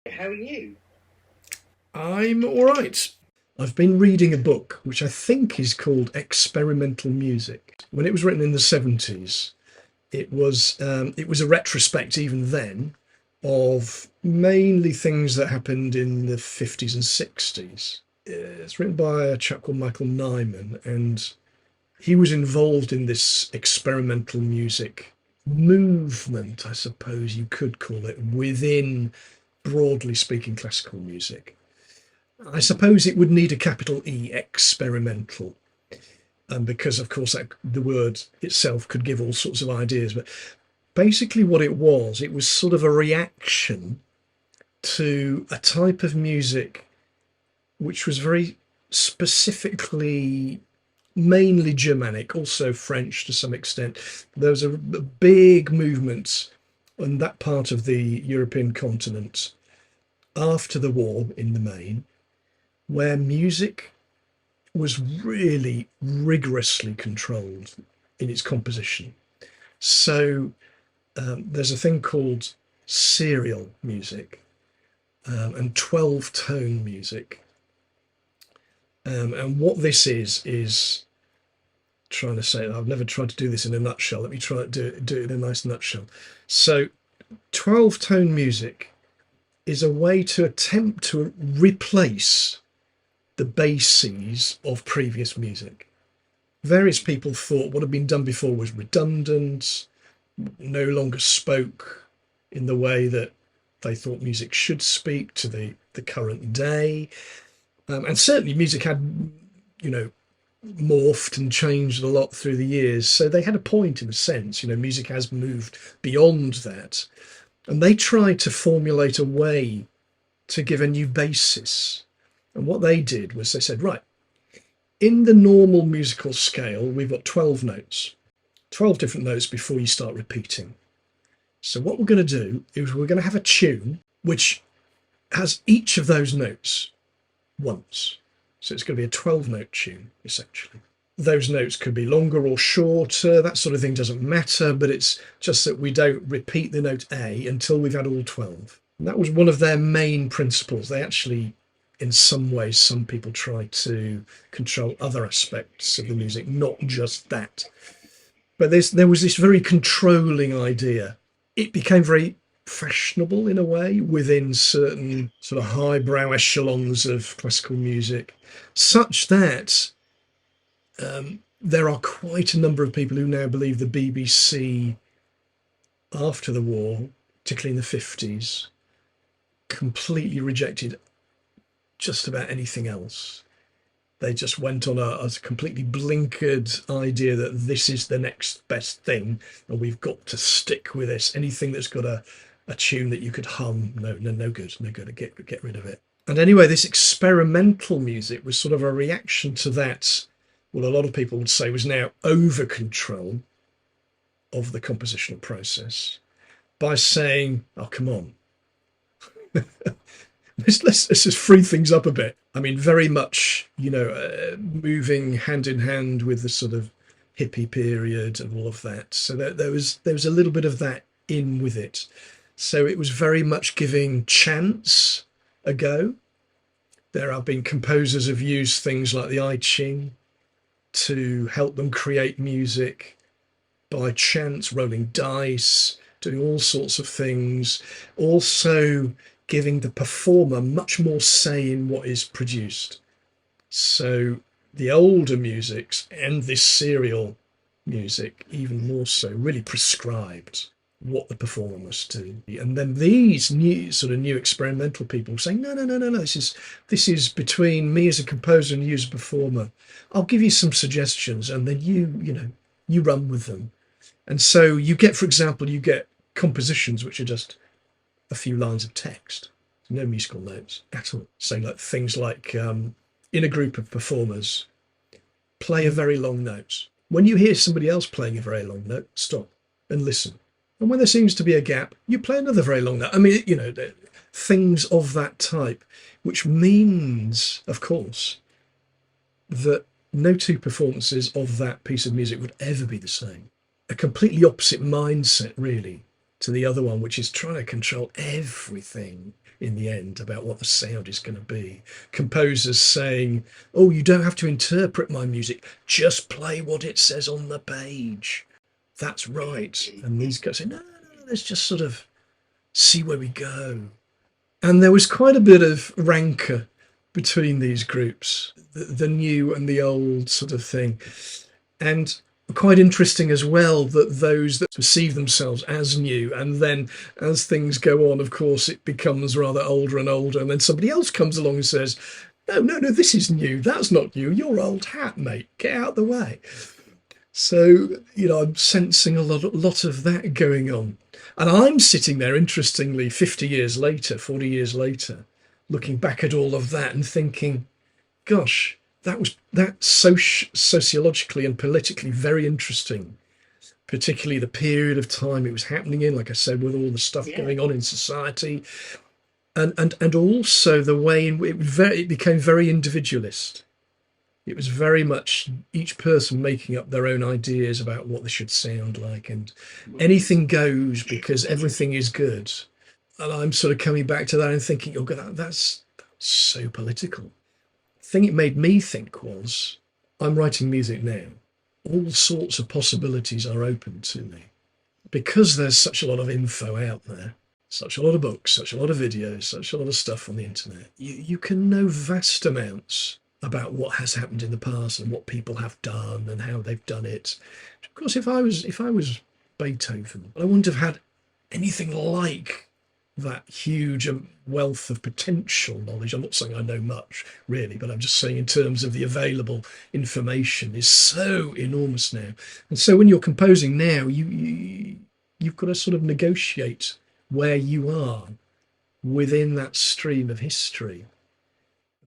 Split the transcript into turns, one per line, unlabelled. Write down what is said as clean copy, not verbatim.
How are you?
I'm all right. I've been reading a book which I think is called Experimental Music. When it was written in the 70s, it was a retrospect even then of mainly things that happened in the 50s and 60s. It's written by a chap called Michael Nyman, and he was involved in this experimental music movement, I suppose you could call it, within, broadly speaking, classical music. I suppose it would need a capital E, experimental, because of course the word itself could give all sorts of ideas. But basically, what it was sort of a reaction to a type of music which was very specifically mainly Germanic, also French to some extent. There was a big movement on that part of the European continent after the war in the main, where music was really rigorously controlled in its composition. So there's a thing called serial music and 12 tone music. And what this is trying to say, I've never tried to do this in a nutshell. Let me try to do it in a nice nutshell. So 12 tone music is a way to attempt to replace the bases of previous music. Various people thought what had been done before was redundant, no longer spoke in the way that they thought music should speak to the current day. And certainly music had, you know, morphed and changed a lot through the years. So they had a point in a sense, music has moved beyond that. And they tried to formulate a way to give a new basis. And what they did was they said, right, in the normal musical scale, we've got 12 notes, 12 different notes before you start repeating. So what we're going to do is we're going to have a tune which has each of those notes once. So it's going to be a 12-note tune, essentially. Those notes could be longer or shorter, that sort of thing doesn't matter, but it's just that we don't repeat the note A until we've had all 12. And that was one of their main principles. They actually, in some ways, some people try to control other aspects of the music, not just that. But there was this very controlling idea. It became very fashionable in a way within certain sort of highbrow echelons of classical music, such that there are quite a number of people who now believe the BBC after the war, particularly in the 50s, completely rejected just about anything else. They just went on a completely blinkered idea that this is the next best thing and we've got to stick with this. Anything that's got a tune that you could hum, no good, no good, get rid of it. And anyway, this experimental music was sort of a reaction to that, what a lot of people would say was now over control of the compositional process, by saying, oh, come on, let's just free things up a bit. I mean, very much, moving hand in hand with the sort of hippie period and all of that. So there was a little bit of that in with it. So it was very much giving chants a go. There have been composers who've used things like the I Ching to help them create music by chance, rolling dice, doing all sorts of things. Also giving the performer much more say in what is produced. So the older musics and this serial music, even more so, really prescribed what the performer must do. And then these new experimental people saying, no, this is between me as a composer and you as a performer. I'll give you some suggestions and then you run with them. And so you get, for example, compositions which are just a few lines of text, no musical notes at all. So like things like in a group of performers, play a very long note. When you hear somebody else playing a very long note, stop and listen. And when there seems to be a gap, you play another very long note. I mean, things of that type, which means, of course, that no two performances of that piece of music would ever be the same. A completely opposite mindset, really, to the other one, which is trying to control everything in the end about what the sound is going to be. Composers saying, oh, you don't have to interpret my music, just play what it says on the page. That's right. And these guys say, no, let's just sort of see where we go. And there was quite a bit of rancour between these groups, the new and the old sort of thing. And quite interesting as well that those that perceive themselves as new, and then as things go on, of course, it becomes rather older and older, and then somebody else comes along and says, no, this is new, that's not new, you're old hat, mate, get out the way. So, I'm sensing a lot of that going on. And I'm sitting there, interestingly, 40 years later, looking back at all of that and thinking, gosh, that's sociologically and politically very interesting, particularly the period of time it was happening in, like I said, with all the stuff going on in society, and also the way in which it became very individualist. It was very much each person making up their own ideas about what they should sound like, and anything goes because everything is good. And I'm sort of coming back to that and thinking, oh God, that's so political. The thing it made me think was, I'm writing music now. All sorts of possibilities are open to me. Because there's such a lot of info out there, such a lot of books, such a lot of videos, such a lot of stuff on the internet, you can know vast amounts about what has happened in the past and what people have done and how they've done it. Of course, if I was Beethoven, I wouldn't have had anything like that huge wealth of potential knowledge. I'm not saying I know much, really, but I'm just saying in terms of the available information is so enormous now. And so when you're composing now, you've got to sort of negotiate where you are within that stream of history.